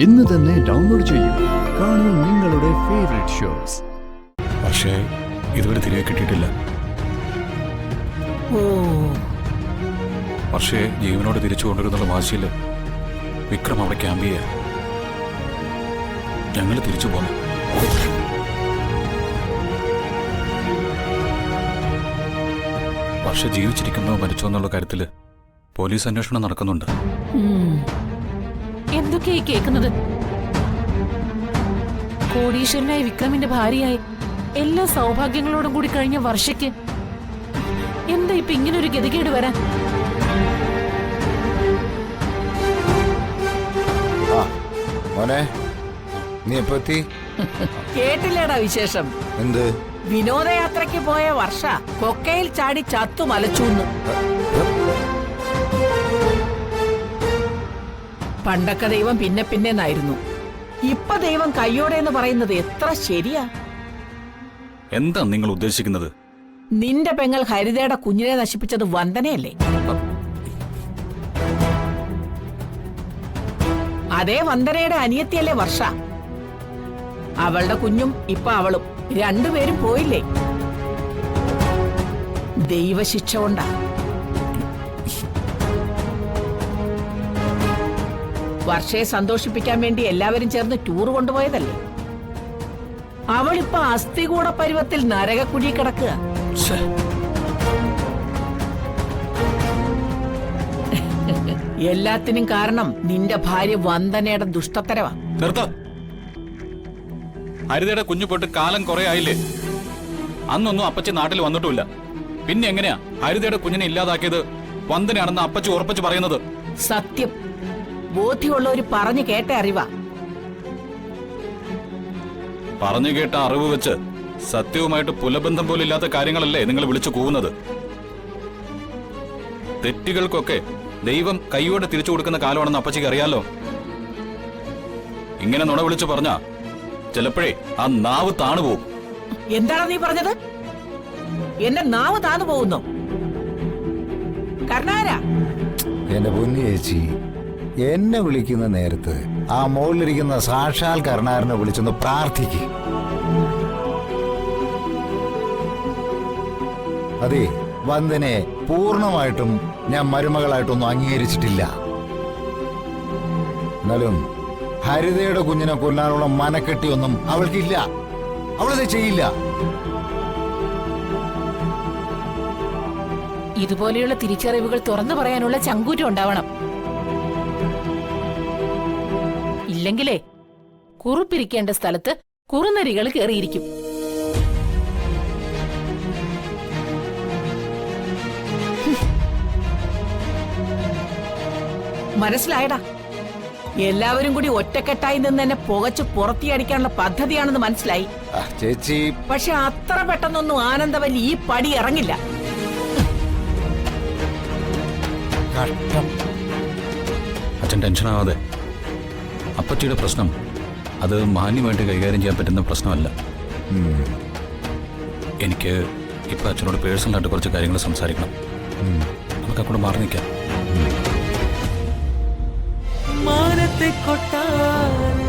ഇന്ന് തന്നെ ഡൗൺലോഡ് ചെയ്യൂ. കാണൂ നിങ്ങളുടെ ഫേവറേറ്റ് ഷോസ്. പക്ഷേ ഇതുവരെ തിരികെ കിട്ടിയിട്ടില്ല. പക്ഷേ ജീവനോട് തിരിച്ചു കൊണ്ടുവരുന്നുള്ള വാശിയില് വിക്രം അവിടെ ക്യാമ്പ് ചെയ്യാൻ ഞങ്ങൾ തിരിച്ചു പോന്നു. വർഷ ജീവിച്ചിരിക്കുന്നോ മരിച്ചോ എന്നുള്ള കാര്യത്തില് പോലീസ് അന്വേഷണം നടക്കുന്നുണ്ട്. എന്തൊക്കെയായി കേൾക്കുന്നത്? കോടീശ്വരനായ വിക്രമിന്റെ ഭാര്യയായി എല്ലാ സൗഭാഗ്യങ്ങളോടും കൂടി കഴിഞ്ഞ വർഷയ്ക്ക് എന്താ ഇപ്പൊ ഇങ്ങനൊരു ഗതികേട് വരാൻ? മോനെ, നീ എപ്പോ എത്തി? കേട്ടില്ലേടാ വിശേഷം? എന്ത്? വിനോദയാത്രയ്ക്ക് പോയ വർഷ കൊക്കയിൽ ചാടി ചത്തു മലച്ചൂന്ന്. പണ്ടൊക്കെ ദൈവം പിന്നെ പിന്നെന്നായിരുന്നു. ഇപ്പൊ ദൈവം കയ്യോടെ എന്ന് പറയുന്നത് എത്ര ശരിയാ? എന്താ നിങ്ങൾ ഉദ്ദേശിക്കുന്നത്? നിന്റെ പെങ്ങൾ ഹരിതയുടെ കുഞ്ഞിനെ നശിപ്പിച്ചത് വന്ദനയല്ലേ? അതേ വന്ദനയുടെ അനിയത്തിയല്ലേ വർഷ? അവളുടെ കുഞ്ഞും ഇപ്പൊ അവളും രണ്ടുപേരും പോയില്ലേ? ദൈവശിക്ഷ കൊണ്ടാ. വർഷയെ സന്തോഷിപ്പിക്കാൻ വേണ്ടി എല്ലാവരും ചേർന്ന് ടൂർ കൊണ്ടുപോയതല്ലേ? അവളിപ്പോ അസ്ഥികൂട പരുവത്തിൽ നരകക്കുഴി കിടക്കുക. എല്ലാത്തിനും കാരണം നിന്റെ ഭാര്യ വന്ദനയുടെ ദുഷ്ടത്തരവാ. ഹരിതയുടെ കുഞ്ഞു പോയിട്ട് കാലം കുറെ ആയില്ലേ? അന്നൊന്നും അപ്പച്ചി നാട്ടിൽ വന്നിട്ടുമില്ല. പിന്നെ എങ്ങനെയാ ഹരിതയുടെ കുഞ്ഞിനെ ഇല്ലാതാക്കിയത് വന്ദനയാണെന്ന് അപ്പച്ചി ഉറപ്പിച്ച് പറയുന്നത്? സത്യം ബോധ്യമുള്ളവര് പറഞ്ഞു കേട്ട അറിവാ. പറഞ്ഞു കേട്ട അറിവ് വെച്ച് സത്യവുമായിട്ട് പുലബന്ധം പോലും ഇല്ലാത്ത കാര്യങ്ങളല്ലേ നിങ്ങൾ വിളിച്ചു കൂവുന്നത്? തെറ്റുകൾക്കൊക്കെ ദൈവം കൈയോടെ തിരിച്ചു കൊടുക്കുന്ന കാലമാണെന്ന് അപ്പച്ചിക്ക് അറിയാലോ. ഇങ്ങനെ നുണ വിളിച്ചു പറഞ്ഞ ചിലപ്പോഴേ ആ നാവ് താണുപോകും. എന്താണ് നീ പറഞ്ഞത്? എന്റെ നാവ് താന്നു പോകുന്നു? കർണാര, എന്റെ പൊന്നു ചേച്ചി, എന്നെ വിളിക്കുന്ന നേരത്ത് ആ മുകളിലിരിക്കുന്ന സാക്ഷാൽ കർണാരനെ വിളിച്ചൊന്ന് പ്രാർത്ഥിക്ക്. അതെ, വന്ദനെ പൂർണ്ണമായിട്ടും ഞാൻ മരുമകളായിട്ടൊന്നും അംഗീകരിച്ചിട്ടില്ല. എന്നാലും ഹരിതയുടെ കുഞ്ഞിനെ കൊല്ലാനുള്ള മനക്കെട്ടിയൊന്നും അവൾക്കില്ല. അവളത് ചെയ്യില്ല. ഇതുപോലെയുള്ള തിരിച്ചറിവുകൾ തുറന്നു പറയാനുള്ള ചങ്കൂറ്റം ഉണ്ടാവണം. ഇല്ലെങ്കിലേ കുറുപ്പിരിക്കേണ്ട സ്ഥലത്ത് കുറുനരികൾ കയറിയിരിക്കും. മനസ്സിലായടാ? എല്ലാവരും കൂടി ഒറ്റക്കെട്ടായി നിന്ന് എന്നെ പുകച്ച് പുറത്തിയടിക്കാനുള്ള പദ്ധതിയാണെന്ന് മനസ്സിലായി ചേച്ചി. പക്ഷെ അത്ര പെട്ടെന്നൊന്നും ആനന്ദവല്ലി ഈ പടി ഇറങ്ങില്ല. അച്ഛൻ ടെൻഷനാവാതെ. അപ്പച്ചിയുടെ പ്രശ്നം അത് മാന്യമായിട്ട് കൈകാര്യം ചെയ്യാൻ പറ്റുന്ന പ്രശ്നമല്ല. എനിക്ക് ഇപ്പൊ അച്ഛനോട് പേഴ്സണലായിട്ട് കുറച്ച് കാര്യങ്ങൾ സംസാരിക്കണം. നമുക്ക് അങ്ങോട്ട് മാറി നിൽക്കാം. മാനത്തെ കൊട്ടാരം